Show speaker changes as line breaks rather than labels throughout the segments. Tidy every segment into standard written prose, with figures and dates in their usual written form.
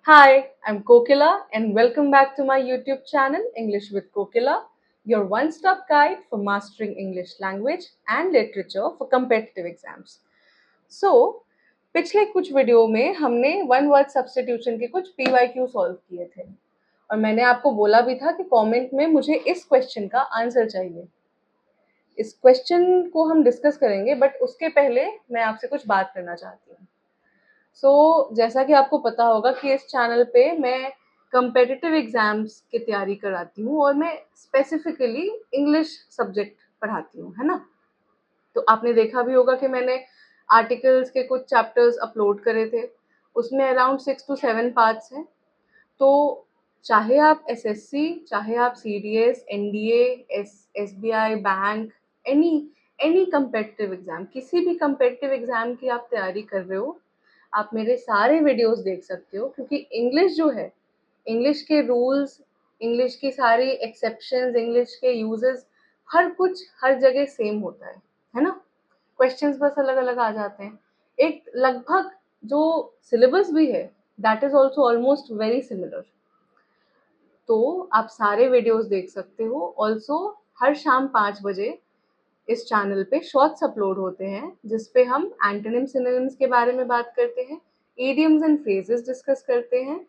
Hi, I'm Kokila and welcome back to my YouTube channel English with Kokila, your one-stop guide for mastering English language and literature for competitive exams. So, पिछले कुछ video में हमने one word substitution के कुछ PYQ solve किए थे और मैंने आपको बोला भी था कि कमेंट में मुझे इस क्वेश्चन का आंसर चाहिए। इस क्वेश्चन को हम डिस्कस करेंगे बट उसके पहले मैं आपसे कुछ बात करना चाहती हूँ। जैसा कि आपको पता होगा कि इस चैनल पे मैं कम्पिटिटिव एग्जाम्स की तैयारी कराती हूँ और मैं स्पेसिफिकली इंग्लिश सब्जेक्ट पढ़ाती हूँ, है ना? तो आपने देखा भी होगा कि मैंने आर्टिकल्स के कुछ चैप्टर्स अपलोड करे थे, उसमें अराउंड 6 to 7 पार्ट्स हैं। तो चाहे आप एसएससी, चाहे आप CDS, NDA, SBI, bank, any any competitive exam, किसी भी कम्पिटिटिव एग्जाम की आप तैयारी कर रहे हो, आप मेरे सारे वीडियोस देख सकते हो क्योंकि इंग्लिश जो है, इंग्लिश के रूल्स, इंग्लिश की सारी एक्सेप्शंस, इंग्लिश के यूजेस, हर कुछ हर जगह सेम होता है ना? क्वेश्चंस बस अलग-अलग आ जाते हैं। एक लगभग जो सिलेबस भी है, that is also almost very similar. तो आप सारे वीडियोस देख सकते हो। ऑल्सो हर शाम 5 बजे इस चैनल पे शॉर्ट्स अपलोड होते हैं जिसपे हम एंटोनिम सिनोनिम्स के बारे में बात करते हैं, इडियम्स एंड फ्रेजेस डिस्कस करते हैं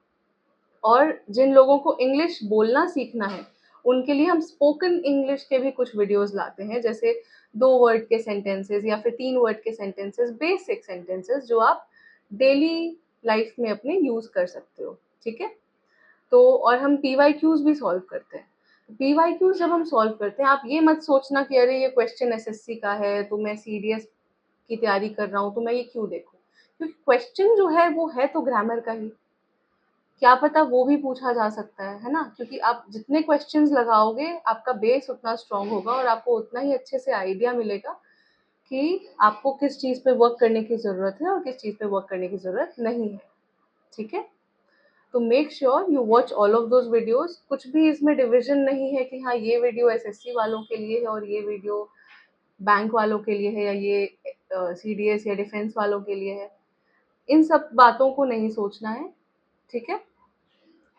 और जिन लोगों को इंग्लिश बोलना सीखना है उनके लिए हम स्पोकन इंग्लिश के भी कुछ वीडियोस लाते हैं, जैसे 2 वर्ड के सेंटेंसेस या फिर 3 वर्ड के सेंटेंसेस, बेसिक सेंटेंसेस जो आप डेली लाइफ में अपने यूज कर सकते हो। ठीक है? तो और हम पीवाईक्यूज भी सॉल्व करते हैं। पीवाईक्यूज जब हम सॉल्व करते हैं, आप ये मत सोचना कि अरे ये क्वेश्चन एसएससी का है तो मैं सीडीएस की तैयारी कर रहा हूँ तो मैं ये क्यों देखूं, क्योंकि क्वेश्चन जो है वो है तो ग्रामर का ही, क्या पता वो भी पूछा जा सकता है ना? क्योंकि आप जितने क्वेश्चंस लगाओगे आपका बेस उतना स्ट्रांग होगा और आपको उतना ही अच्छे से आइडिया मिलेगा कि आपको किस चीज़ पे वर्क करने की ज़रूरत है और किस चीज़ पे वर्क करने की ज़रूरत नहीं है। ठीक है? तो make sure you watch all of those videos. कुछ भी इसमें डिविजन नहीं है कि हाँ ये वीडियो एसएससी वालों के लिए है और ये वीडियो बैंक वालों के लिए है या ये सीडीएस या डिफेंस वालों के लिए है। इन सब बातों को नहीं सोचना है। ठीक है?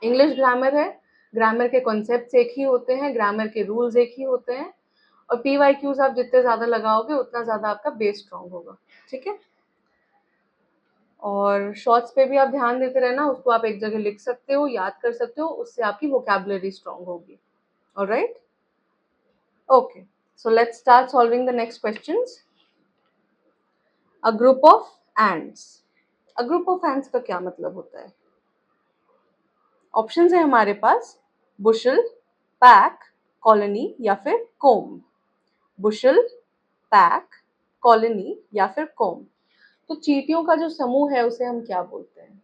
इंग्लिश ग्रामर है, ग्रामर के कॉन्सेप्ट्स एक ही होते हैं, ग्रामर के रूल्स एक ही होते हैं और पीवाईक्यूज आप जितने ज़्यादा लगाओगे उतना ज़्यादा आपका बेस स्ट्रांग होगा। ठीक है? और शॉर्ट्स पे भी आप ध्यान देते रहना, उसको आप एक जगह लिख सकते हो, याद कर सकते हो, उससे आपकी वोकैबुलरी स्ट्रांग होगी। Alright? Okay, so let's start solving the next questions. A group of ends. A group of ends का क्या मतलब होता है? ऑप्शंस है हमारे पास, बुशल, पैक, कॉलोनी या फिर कोम। बुशल, पैक, कॉलोनी या फिर कोम। तो चींटियों का जो समूह है उसे हम क्या बोलते हैं?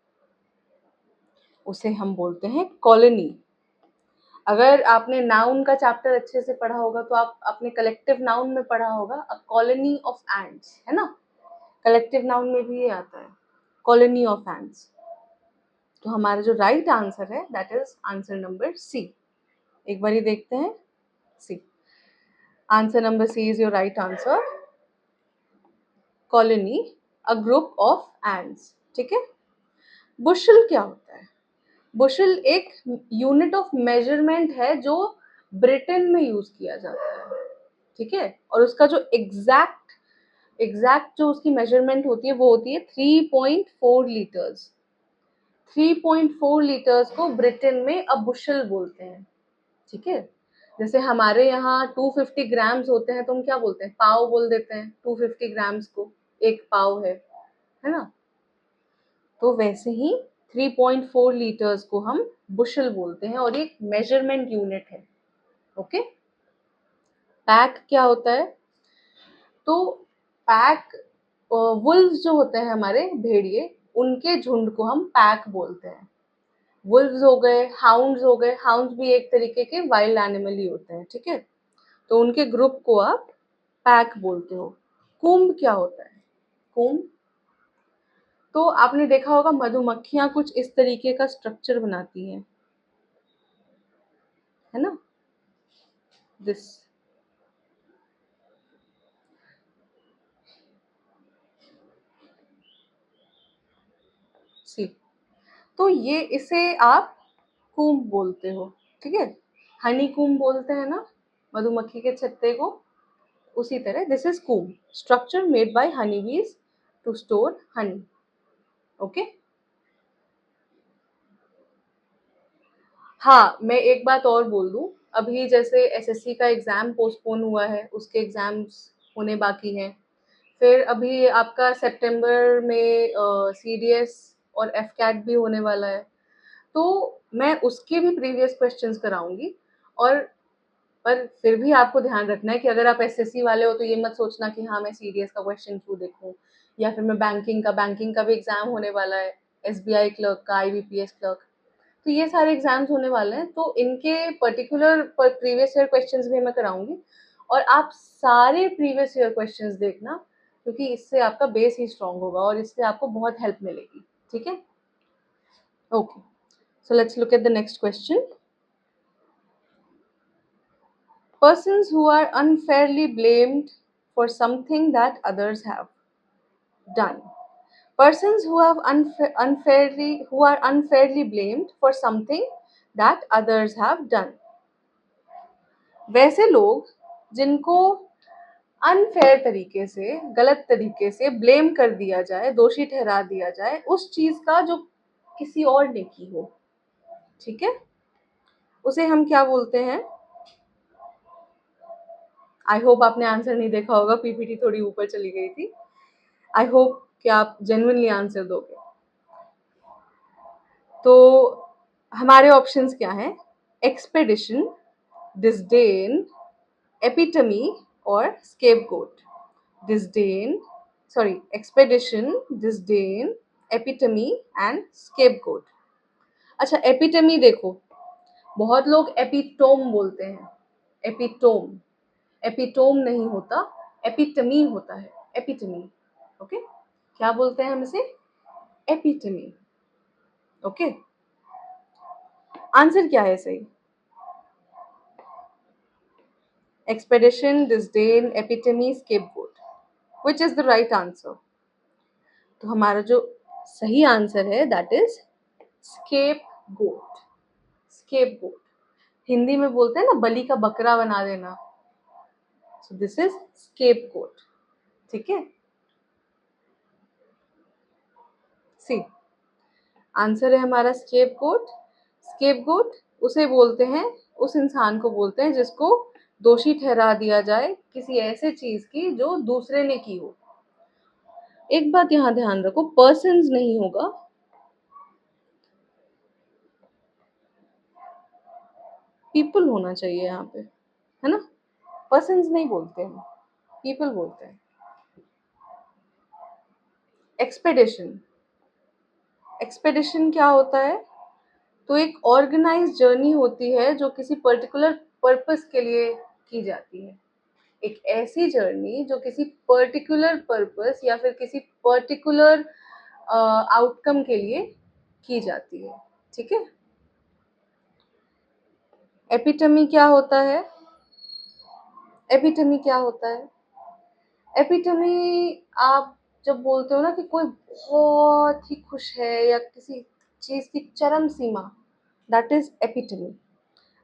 उसे हम बोलते हैं कॉलोनी। अगर आपने नाउन का चैप्टर अच्छे से पढ़ा होगा तो आप अपने कलेक्टिव नाउन में पढ़ा होगा, अ कॉलोनी ऑफ एंड्स, है ना? कलेक्टिव नाउन में भी ये आता है, कॉलोनी ऑफ एंड्स। तो हमारा जो राइट आंसर है that is answer number C. एक बार ही देखते हैं, C. Answer number C is your right answer, colony, a group of ants. ठीक है? बुशल क्या होता है? बुशल एक यूनिट ऑफ मेजरमेंट है जो ब्रिटेन में यूज किया जाता है। ठीक है? और उसका जो एग्जैक्ट जो उसकी मेजरमेंट होती है वो होती है 3.4 लीटर्स। 3.4 लीटर्स को ब्रिटेन में अ बुशल बोलते हैं। ठीक है? जैसे हमारे यहाँ 250 ग्राम्स होते हैं तो हम क्या बोलते हैं? पाव बोल देते हैं 250 ग्राम्स को, एक पाव है ना? तो वैसे ही 3.4 लीटर्स को हम बुशल बोलते हैं और एक मेजरमेंट यूनिट है। ओके? पैक क्या होता है? तो पैक, वुल्व्स जो होते हैं हमारे भेड़िए, उनके झुंड को हम पैक बोलते हैं। वुल्व्स हो गए, हाउंड्स हो गए, हाउंड्स भी एक तरीके के वाइल्ड एनिमल ही होते हैं। ठीक है? तो उनके ग्रुप को आप पैक बोलते हो। कुंभ क्या होता है? कुंभ, तो आपने देखा होगा मधुमक्खियां कुछ इस तरीके का स्ट्रक्चर बनाती हैं, है ना? दिस, सी। तो ये इसे आप कूम बोलते हो, ठीक है। हनी कूम बोलते हैं ना मधुमक्खी के छत्ते को, उसी तरह this is comb, structure made by honey bees to store Honey. Okay. हाँ, मैं एक बात और बोल दूं, अभी जैसे एसएससी का एग्जाम पोस्टपोन हुआ है, उसके एग्जाम्स होने बाकी हैं। फिर अभी आपका सितंबर में सीडीएस और एफकैट भी होने वाला है, तो मैं उसके भी प्रीवियस क्वेश्चंस कराऊंगी। और पर फिर भी आपको ध्यान रखना है कि अगर आप एसएससी वाले हो तो ये मत सोचना कि हाँ मैं सीडीएस का क्वेश्चन क्यों देखूं, या फिर मैं बैंकिंग का भी एग्जाम होने वाला है, एसबीआई क्लर्क का, आईबीपीएस क्लर्क, तो ये सारे एग्जाम्स होने वाले हैं, तो इनके पर्टिकुलर प्रीवियस ईयर क्वेश्चंस भी मैं कराऊंगी। और आप सारे प्रीवियस ईयर क्वेश्चंस देखना, क्योंकि इससे आपका बेस ही स्ट्रांग होगा और इससे आपको बहुत हेल्प मिलेगी, ठीक है। Okay, so let's look at the next question. Persons who are unfairly blamed for something that others have done. Persons who have unfairly blamed for something that others have done. वैसे लोग जिनको unfair तरीके से, गलत तरीके से blame कर दिया जाए, दोषी ठहरा दिया जाए उस चीज का जो किसी और ने की हो, ठीक है, उसे हम क्या बोलते हैं। आई होप आपने आंसर नहीं देखा होगा, पीपीटी थोड़ी ऊपर चली गई थी। आई होप कि आप जेन्युइनली आंसर दोगे। तो हमारे ऑप्शंस क्या हैं? एक्सपेडिशन, डिसडेन, एपिटमी और scapegoat. Disdain, sorry, expedition, disdain, epitome and scapegoat. अच्छा, एपिटमी देखो, बहुत लोग एपिटोम बोलते हैं। एपिटोम, एपिटोम नहीं होता, एपिटमी होता है, एपिटमी। ओके, क्या बोलते हैं हम इसे? एपिटमी। ओके, आंसर क्या है सही? Expedition, disdain, epitome, scapegoat. Which is the right answer? तो हमारा जो सही आंसर है that is scapegoat. Scapegoat, Hindi में बोलते हैं ना बलि का बकरा बना देना, सो दिस इज स्केपगोट, ठीक है। सी, आंसर है हमारा स्केपगोट। स्केपगोट उसे बोलते हैं, उस इंसान को बोलते हैं जिसको दोषी ठहरा दिया जाए किसी ऐसे चीज की जो दूसरे ने की हो। एक बात यहाँ ध्यान रखो, पर्सन्स नहीं होगा, पीपल होना चाहिए यहाँ पे, है ना। पर्सन्स नहीं बोलते हैं, पीपल बोलते हैं। एक्सपेडिशन, एक्सपेडिशन क्या होता है? तो एक ऑर्गेनाइज जर्नी होती है जो किसी पर्टिकुलर पर्पस के लिए की जाती है। एक ऐसी जर्नी जो किसी पर्टिकुलर पर्पस या फिर किसी पर्टिकुलर आउटकम के लिए की जाती है, ठीक है। एपिटमी क्या होता है? एपिटमी क्या होता है? एपिटमी, आप जब बोलते हो ना कि कोई बहुत ही खुश है या किसी चीज की चरम सीमा, that is epitome.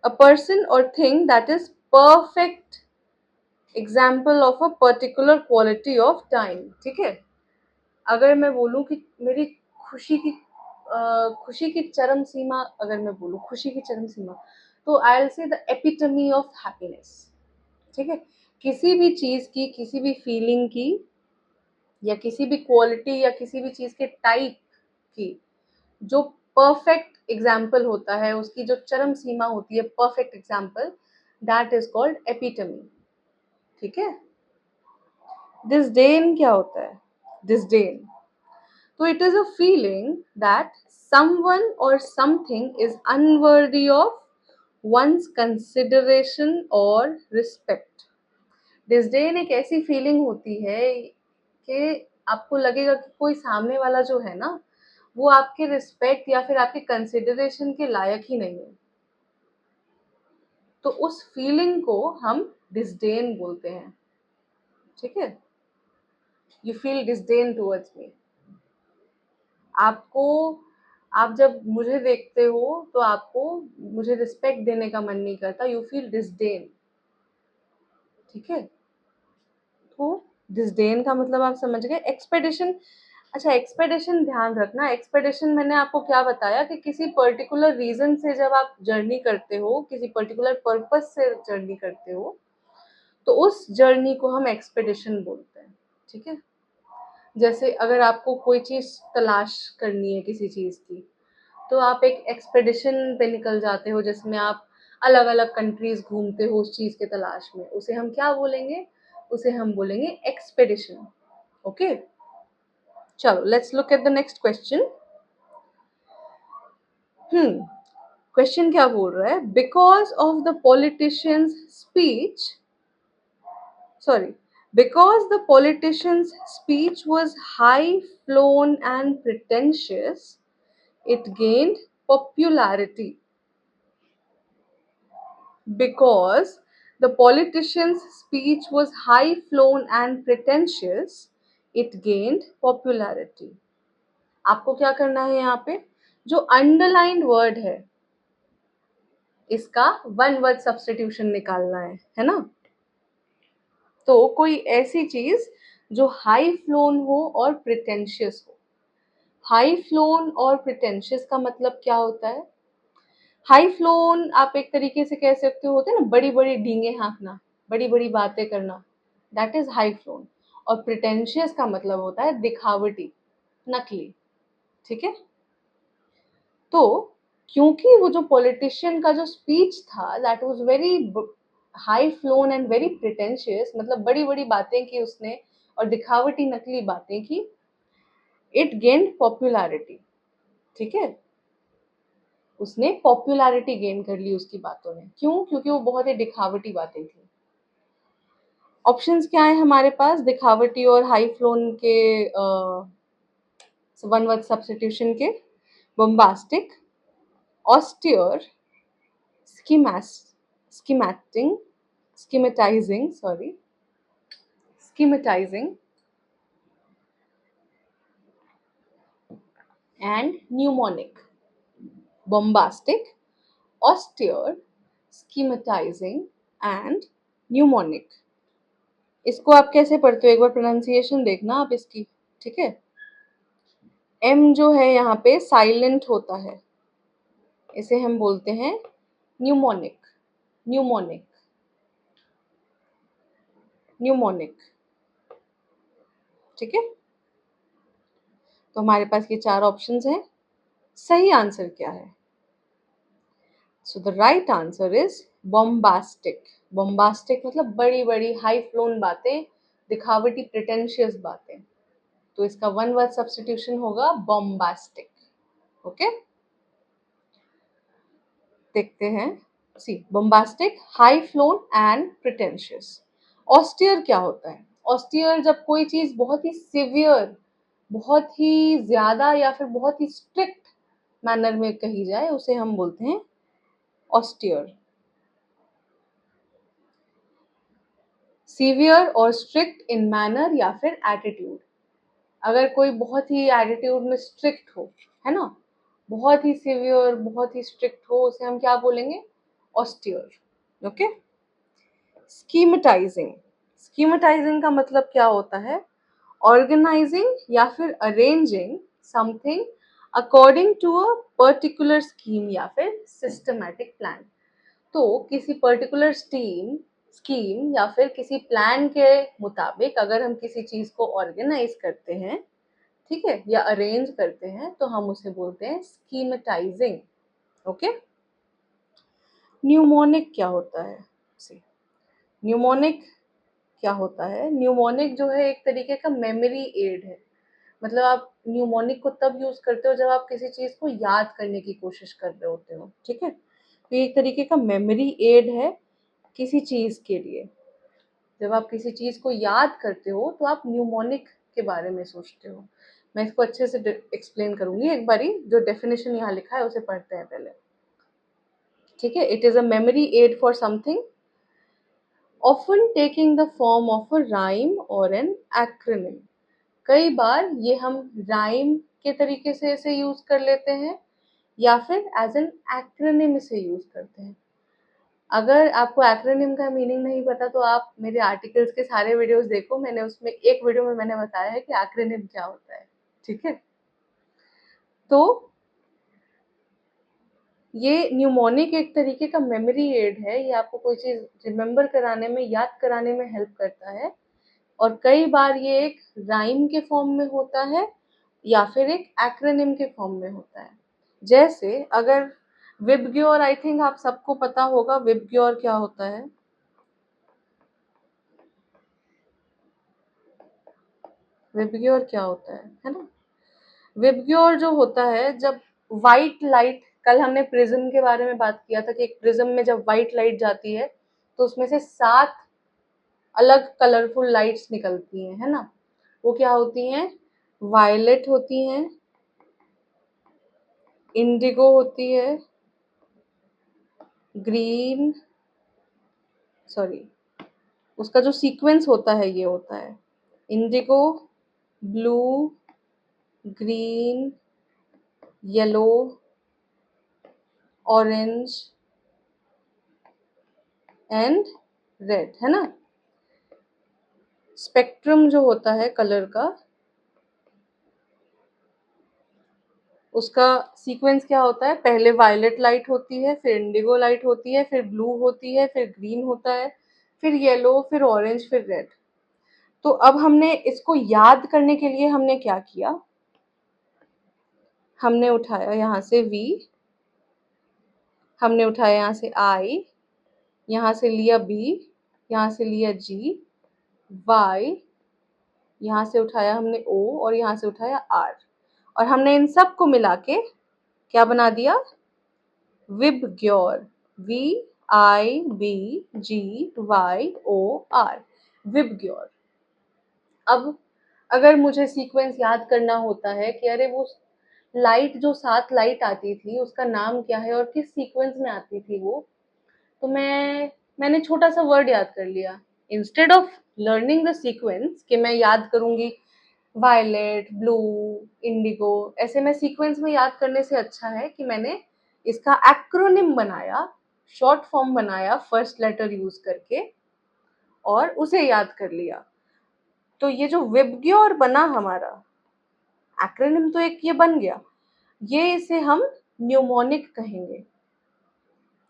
A person or thing that is perfect example of a particular quality of time, ठीक है। अगर मैं बोलूं कि मेरी खुशी की खुशी की चरम सीमा, अगर मैं बोलूं खुशी की चरम सीमा, तो I will say the epitome of happiness, ठीक है। किसी भी चीज की, किसी भी फीलिंग की, या किसी भी क्वालिटी या किसी भी चीज के टाइप की जो परफेक्ट एग्जाम्पल होता है, उसकी जो चरम सीमा होती है, perfect example, that is called epitome, ठीक है। डिसडेन क्या होता है? डिसडेन, तो it is a feeling that someone or something is unworthy of one's consideration or respect. Disdain एक ऐसी फीलिंग होती है कि आपको लगेगा कि कोई सामने वाला जो है ना, वो आपके रिस्पेक्ट या फिर आपके कंसिडरेशन के लायक ही नहीं है, तो उस फीलिंग को हम डिसडेन बोलते हैं, ठीक है। You feel disdain towards me, आपको आप जब मुझे देखते हो तो आपको मुझे रिस्पेक्ट देने का मन नहीं करता, यू फील डिसडेन। ठीक है, तो डिसडेन का मतलब आप समझ गए। एक्सपेडिशन, अच्छा एक्सपेडिशन ध्यान रखना, एक्सपेडिशन मैंने आपको क्या बताया कि किसी पर्टिकुलर रीजन से जब आप जर्नी करते हो, किसी पर्टिकुलर पर्पस से जर्नी करते हो, तो उस जर्नी को हम एक्सपेडिशन बोलते हैं। ठीक है, जैसे अगर आपको कोई चीज तलाश करनी है किसी चीज की, तो आप एक एक्सपेडिशन पे निकल जाते हो जिसमें आप अलग अलग कंट्रीज घूमते हो उस चीज के तलाश में, उसे हम क्या बोलेंगे, उसे हम बोलेंगे एक्सपेडिशन। ओके, चलो let's look at the next question. Question क्या बोल रहा है, because of the politicians speech, sorry, because the politician's speech was high flown and pretentious, it gained popularity. Because the politician's speech was high flown and pretentious, it gained popularity. आपको क्या करना है यहाँ पे, जो अंडरलाइंड वर्ड है इसका one word substitution निकालना है ना। तो कोई ऐसी चीज जो हाई फ्लोन हो और प्रिटेंशियस हो। हाई फ्लोन और प्रिटेंशियस का मतलब क्या होता है, हाई फ्लोन आप एक तरीके से कह सकते हो, होते हैं ना बड़ी बड़ी डींगे हाँकना, बड़ी बड़ी बातें करना, दैट इज हाई फ्लोन। और प्रिटेंशियस का मतलब होता है दिखावटी, नकली। ठीक है, तो क्योंकि वो जो पॉलिटिशियन का जो स्पीच था that was very high flown and very pretentious, मतलब बड़ी बड़ी बातें की उसने और दिखावटी नकली बातें की, इट गेन्ड पॉपुलैरिटी। ठीक है, उसने पॉपुलैरिटी गेन कर ली उसकी बातों ने, क्यों, क्योंकि वो बहुत ही दिखावटी बातें थी। ऑप्शंस क्या है हमारे पास दिखावटी और हाई फ्लोन के वन वर्ड सब्स्टिट्यूशन के, बोम्बास्टिक, austere, स्कीमैटिंग, schematizing, sorry, schematizing and mnemonic. Bombastic, austere, schematizing and mnemonic. इसको आप कैसे पढ़ते हो, एक बार प्रोनाउंसिएशन देखना आप इसकी। ठीक है, एम जो है यहाँ पे साइलेंट होता है, इसे हम बोलते हैं न्यूमोनिक, न्यूमोनिक, न्यूमोनिक। ठीक है, तो हमारे पास ये चार ऑप्शंस हैं। सही आंसर क्या है, so the right answer is bombastic. Bombastic मतलब बड़ी बड़ी हाई फ्लोन बातें, दिखावटी प्रिटेंशियस बातें, तो इसका वन वर्ड सब्स्टिट्यूशन होगा बॉम्बास्टिक। ओके, देखते हैं। C bombastic, high flown and pretentious. Austere क्या होता है, ऑस्टियर जब कोई चीज बहुत ही सिवियर, बहुत ही ज्यादा या फिर बहुत ही स्ट्रिक्ट मैनर में कही जाए, उसे हम बोलते हैं ऑस्टियर। सीवियर और स्ट्रिक्ट इन मैनर या फिर एटीट्यूड, अगर कोई बहुत ही एटीट्यूड में स्ट्रिक्ट हो, है ना, बहुत ही सीवियर बहुत ही स्ट्रिक्ट हो, उसे हम क्या बोलेंगे, ऑस्टियर। ओके, स्कीमेटाइजिंग, स्कीमेटाइजिंग का मतलब क्या होता है, ऑर्गेनाइजिंग या फिर arranging something according to a particular scheme या फिर सिस्टमैटिक प्लान। तो किसी पर्टिकुलर स्कीम या फिर किसी प्लान के मुताबिक अगर हम किसी चीज को ऑर्गेनाइज करते हैं, ठीक है, या अरेंज करते हैं, तो हम उसे बोलते हैं स्कीमेटाइजिंग। ओके, न्यूमोनिक क्या होता है, न्यूमोनिक क्या होता है, न्यूमोनिक जो है एक तरीके का मेमोरी एड है। मतलब आप न्यूमोनिक को तब यूज करते हो जब आप किसी चीज को याद करने की कोशिश कर रहे होते हो। ठीक है, तो ये एक तरीके का मेमोरी एड है किसी चीज के लिए। जब आप किसी चीज को याद करते हो तो आप न्यूमोनिक के बारे में सोचते हो। मैं इसको अच्छे से एक्सप्लेन करूंगी, एक बारी जो डेफिनेशन यहाँ लिखा है उसे पढ़ते हैं पहले। ठीक है, it is a memory aid for something often taking the form of a rhyme or an acronym। कई बार ये हम राइम के तरीके से इसे यूज कर लेते हैं या फिर एज एन एक्रोनिम इसे यूज करते हैं। अगर आपको एक्रोनिम का मीनिंग नहीं पता तो आप मेरे आर्टिकल्स के सारे वीडियोस देखो, मैंने उसमें एक वीडियो में मैंने बताया है कि एक्रोनिम क्या होता है। ठीक है, तो ये न्यूमोनिक एक तरीके का मेमोरी एड है। ये आपको कोई चीज रिमेम्बर कराने में, याद कराने में हेल्प करता है। और कई बार ये एक राइम के फॉर्म में होता है या फिर एक एक्रोनिम के फॉर्म में होता है। जैसे अगर विबग्योर, आई थिंक आप सबको पता होगा विबग्योर क्या होता है। विबग्योर क्या होता है ना। विबग्योर जो होता है, जब व्हाइट लाइट, कल हमने प्रिज्म के बारे में बात किया था कि एक प्रिज्म में जब व्हाइट लाइट जाती है तो उसमें से 7 अलग कलरफुल लाइट्स निकलती हैं, है ना। वो क्या होती हैं? वायलेट होती हैं, इंडिगो होती है, ग्रीन, सॉरी, उसका जो सीक्वेंस होता है ये होता है Indigo, blue, green, yellow, orange and red, है ना। स्पेक्ट्रम जो होता है कलर का, उसका सीक्वेंस क्या होता है? पहले वायलेट लाइट होती है, फिर इंडिगो लाइट होती है, फिर ब्लू होती है, फिर ग्रीन होता है, फिर येलो, फिर ऑरेंज, फिर रेड। तो अब हमने इसको याद करने के लिए हमने क्या किया? हमने उठाया यहाँ से V, हमने उठाया यहाँ से I, यहाँ से लिया B, यहाँ से लिया G, Y, यहाँ से उठाया हमने O और यहाँ से उठाया R, और हमने इन सब को मिला के क्या बना दिया? VIBGYOR, VIBGYOR, VIBGYOR. अब अगर मुझे सीक्वेंस याद करना होता है कि अरे वो लाइट, जो 7 लाइट आती थी उसका नाम क्या है और किस सीक्वेंस में आती थी वो, तो मैंने छोटा सा वर्ड याद कर लिया। Instead of learning the sequence कि मैं याद करूंगी वायलेट, ब्लू, इंडिगो, ऐसे मैं सीक्वेंस में याद करने से अच्छा है कि मैंने इसका एक्रोनिम बनाया, शॉर्ट फॉर्म बनाया फर्स्ट लेटर यूज करके और उसे याद कर लिया। तो ये जो विबग्योर बना हमारा एक्रोनिम, तो एक ये बन गया, ये इसे हम न्यूमोनिक कहेंगे।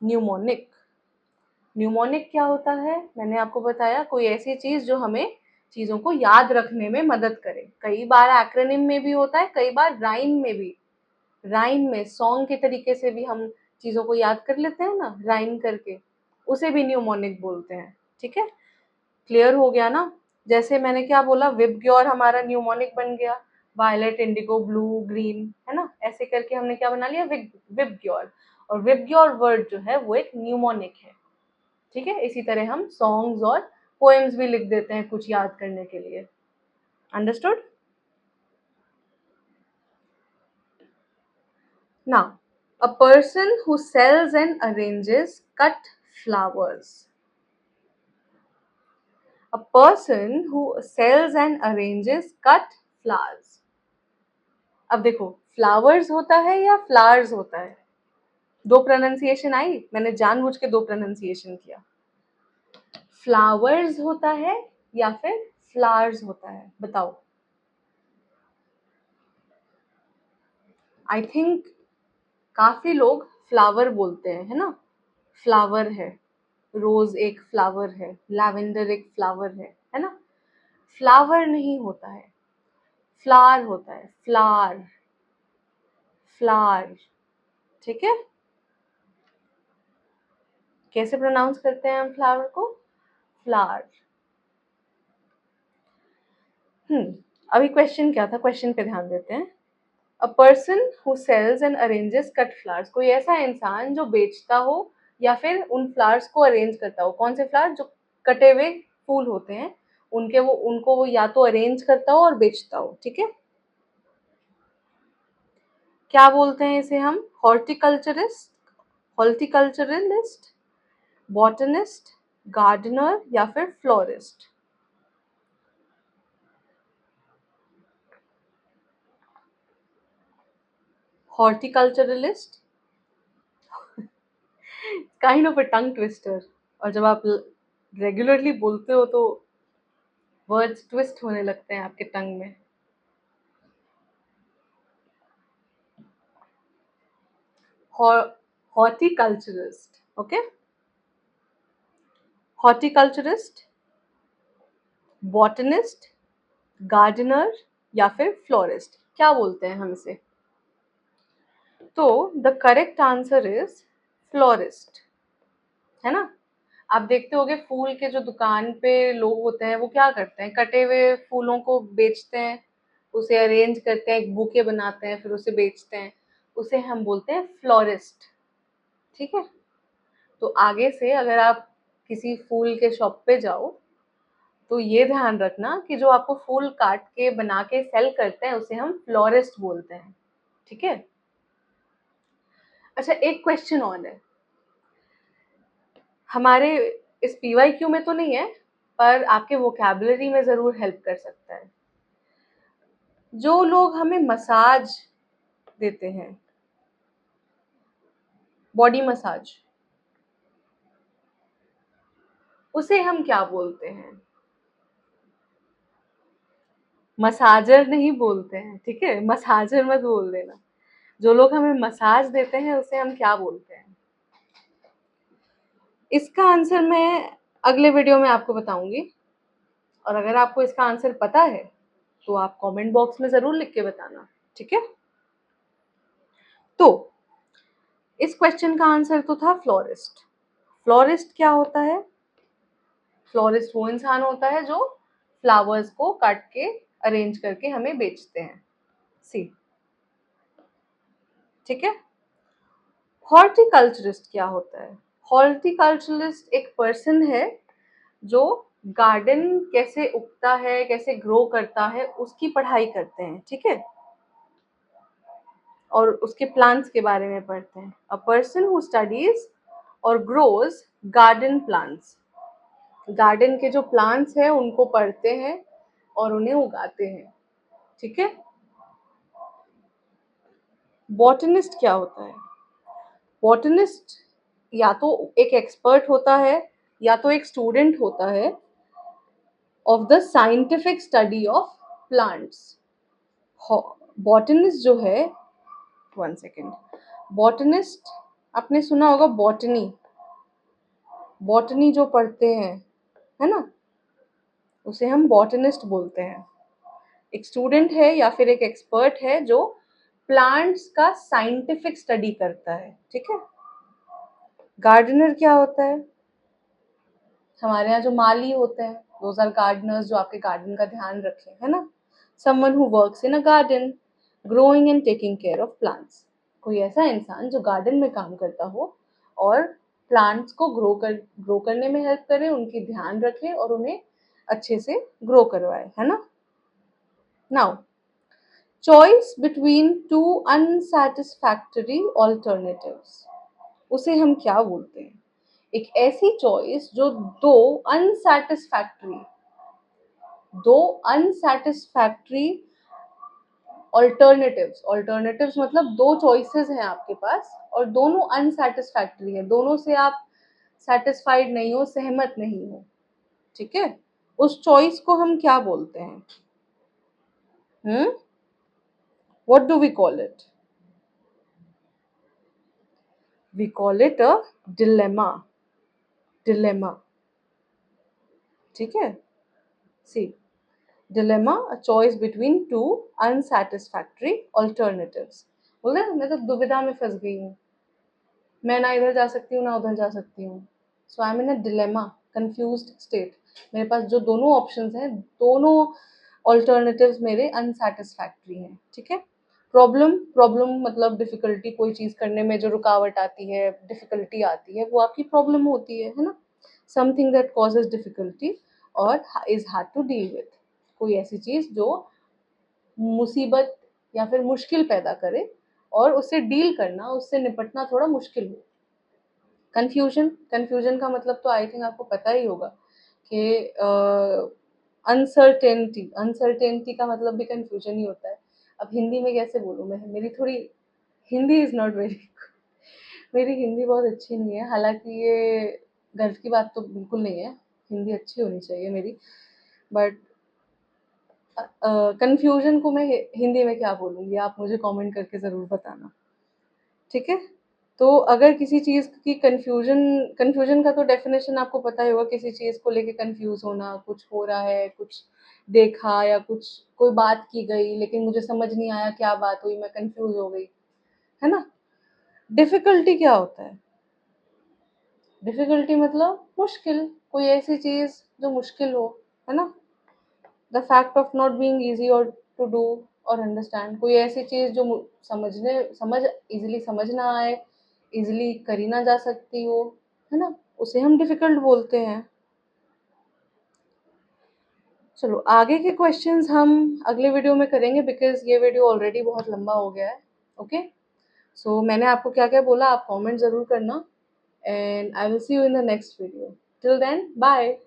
न्यूमोनिक, न्यूमोनिक क्या होता है? मैंने आपको बताया, कोई ऐसी चीज जो हमें चीजों को याद रखने में मदद करे। कई बार एक्रोनिम में भी होता है, कई बार राइम में भी। राइम में सॉन्ग के तरीके से भी हम चीजों को याद कर लेते हैं ना, राइम करके, उसे भी न्यूमोनिक बोलते हैं। ठीक है, क्लियर हो गया ना। जैसे मैंने क्या बोला, विबग्योर हमारा न्यूमोनिक बन गया, वायलेट, इंडिगो, ब्लू, ग्रीन, है ना। ऐसे करके हमने क्या बना लिया? विबग्योर। और विबग्योर वर्ड जो है वो एक न्यूमोनिक है। ठीक है, इसी तरह हम सॉन्ग्स और पोएम्स भी लिख देते हैं कुछ याद करने के लिए। Understood? Now, a person who sells and arranges cut flowers. A person who sells and arranges cut flowers. अब देखो, फ्लावर्स होता है या फ्लावर्स होता है? दो प्रोनाउंसिएशन आई, मैंने जानबूझ के दो प्रोनाउंसिएशन किया। फ्लावर्स होता है या फिर फ्लावर्स होता है? बताओ। आई थिंक काफी लोग फ्लावर बोलते हैं, है ना। फ्लावर है, रोज एक फ्लावर है, लैवेंडर एक फ्लावर है ना। फ्लावर नहीं होता है, फ्लावर होता है, फ्लावर, फ्लावर। ठीक है, कैसे प्रोनाउंस करते हैं हम फ्लावर को? फ्लावर। अभी क्वेश्चन क्या था, क्वेश्चन पे ध्यान देते हैं। A person who sells and arranges cut flowers, कोई ऐसा इंसान जो बेचता हो या फिर उन फ्लावर्स को अरेंज करता हो। कौन से फ्लावर? जो कटे हुए फूल होते हैं, उनको वो या तो अरेंज करता हो और बेचता हो। ठीक है, क्या बोलते हैं इसे हम? हॉर्टिकल्चरिस्ट, हॉर्टिकल्चरलिस्ट, बॉटनिस्ट, गार्डनर या फिर florist. Horticulturalist, kind of a tongue twister, और जब आप रेगुलरली बोलते हो तो वर्ड्स ट्विस्ट होने लगते हैं आपके टंग में. Horticulturist, okay. Horticulturist, botanist, gardener या फिर फ्लोरिस्ट, क्या बोलते हैं हम इसे? तो the correct answer is florist, है ना. आप देखते होगे फूल के जो दुकान पे लोग होते हैं वो क्या करते हैं, कटे हुए फूलों को बेचते हैं, उसे अरेंज करते हैं, एक बुके बनाते हैं, फिर उसे बेचते हैं. उसे हम बोलते हैं फ्लोरिस्ट. ठीक है. तो आगे से अगर आप किसी फूल के शॉप पे जाओ तो ये ध्यान रखना कि जो आपको फूल काट के बना के सेल करते हैं उसे हम फ्लोरिस्ट बोलते हैं. ठीक है. अच्छा, एक क्वेश्चन और है हमारे इस पीवाईक्यू में तो नहीं है, पर आपके वोकैबुलरी में जरूर हेल्प कर सकता है. जो लोग हमें मसाज देते हैं, बॉडी मसाज, उसे हम क्या बोलते हैं? मसाजर नहीं बोलते हैं, ठीक है. मसाजर मत बोल देना. जो लोग हमें मसाज देते हैं उसे हम क्या बोलते हैं? इसका आंसर मैं अगले वीडियो में आपको बताऊंगी, और अगर आपको इसका आंसर पता है तो आप कमेंट बॉक्स में जरूर लिख के बताना. ठीक है. तो इस क्वेश्चन का आंसर तो था फ्लोरिस्ट. फ्लोरिस्ट क्या होता है? फ्लोरिस्ट वो इंसान होता है जो फ्लावर्स को काट के अरेंज करके हमें बेचते हैं. सी. ठीक है. हॉर्टिकल्चरिस्ट क्या होता है? हॉर्टिकल्चरलिस्ट एक पर्सन है जो गार्डन कैसे उगता है, कैसे ग्रो करता है, उसकी पढ़ाई करते हैं. ठीक है. और उसके प्लांट्स के बारे में पढ़ते हैं. अ पर्सन हु स्टडीज और ग्रोज गार्डन प्लांट्स. गार्डन के जो प्लांट्स हैं उनको पढ़ते हैं और उन्हें उगाते हैं. ठीक है. बॉटनिस्ट क्या होता है? बॉटनिस्ट या तो एक एक्सपर्ट होता है या तो एक स्टूडेंट होता है of the scientific study of plants. Botanist जो है, 1 सेकेंड, बॉटनिस्ट आपने सुना होगा, बॉटनी. बॉटनी जो पढ़ते हैं, है ना, उसे हम बॉटनिस्ट बोलते हैं. एक स्टूडेंट है या फिर एक एक्सपर्ट है जो प्लांट्स का साइंटिफिक स्टडी करता है. ठीक है. गार्डनर क्या होता है? हमारे यहाँ जो माली होते हैं, दोज आर गार्डनर्स, जो आपके गार्डन का ध्यान रखें, है ना. Someone who works in a garden, growing and taking care of plants. कोई ऐसा इंसान जो गार्डन में काम करता हो और प्लांट्स को ग्रो करने में हेल्प करे, उनकी ध्यान रखे और उन्हें अच्छे से ग्रो करवाए, है ना. Now, choice between two unsatisfactory alternatives, उसे हम क्या बोलते हैं? एक ऐसी चॉइस जो अनसैटिस्फैक्टरी दो अनसैटिस्फैक्टरी ऑल्टरनेटिव्स. ऑल्टरनेटिव्स मतलब दो चॉइसेस हैं आपके पास और दोनों अनसैटिस्फैक्टरी है, दोनों से आप सेटिस्फाइड नहीं हो, सहमत नहीं हो. ठीक है. उस चॉइस को हम क्या बोलते हैं? What do we call it? We call it a dilemma. Dilemma. ठीक है. C. Dilemma, a choice between two unsatisfactory alternatives. बोल रहे मैं तो दुविधा में फंस गई हूँ, मैं ना इधर जा सकती हूँ ना उधर जा सकती हूँ. So I am in a dilemma, confused state. मेरे पास जो दोनों ऑप्शंस हैं, दोनों ऑल्टरनेटिव्स मेरे अनसैटिस्फैक्टरी हैं. ठीक है. प्रॉब्लम, प्रॉब्लम मतलब डिफिकल्टी, कोई चीज करने में जो रुकावट आती है, डिफिकल्टी आती है, वो आपकी प्रॉब्लम होती है ना. समथिंग दैट कॉजेज डिफिकल्टी और is hard to deal with. कोई ऐसी चीज जो मुसीबत या फिर मुश्किल पैदा करे और उससे डील करना, उससे निपटना थोड़ा मुश्किल हो. कंफ्यूजन, कंफ्यूजन का मतलब तो आई थिंक आपको पता ही होगा कि अनसर्टेनिटी, अनसर्टेनिटी का मतलब भी कंफ्यूजन ही होता है. अब हिंदी में कैसे बोलूँ मैं, मेरी थोड़ी हिंदी इज़ नॉट वेरी मेरी हिंदी बहुत अच्छी नहीं है, हालाँकि ये गर्व की बात तो बिल्कुल नहीं है, हिंदी अच्छी होनी चाहिए मेरी, बट कन्फ्यूज़न को मैं हिंदी में क्या बोलूँगी, आप मुझे कमेंट करके ज़रूर बताना, ठीक है? तो अगर किसी चीज़ की कन्फ्यूज़न कन्फ्यूज़न का तो डेफ़िनेशन आपको पता ही होगा, किसी चीज़ को लेके कन्फ्यूज़ होना, कुछ हो रहा है, कुछ देखा या कुछ कोई बात की गई, लेकिन मुझे समझ नहीं आया क्या बात हुई, मैं कन्फ्यूज़ हो गई, है ना? डिफ़िकल्टी क्या होता है? डिफ़िकल्टी मतलब मुश्किल, कोई ऐसी चीज़ जो मुश्किल हो, है ना? The fact of not being easy और टू डू और अंडरस्टैंड, कोई ऐसी चीज़ जो ईज़िली समझ ना आए, ईज़िली करी ना जा सकती हो, है ना? उसे हम डिफ़िकल्ट बोलते हैं। चलो आगे के क्वेश्चंस हम अगले वीडियो में करेंगे, बिकॉज़ ये वीडियो ऑलरेडी बहुत लंबा हो गया है। ओके? सो मैंने आपको क्या-क्या बोला आप कमेंट ज़रूर करना, and I will see you in the next video. Till then bye.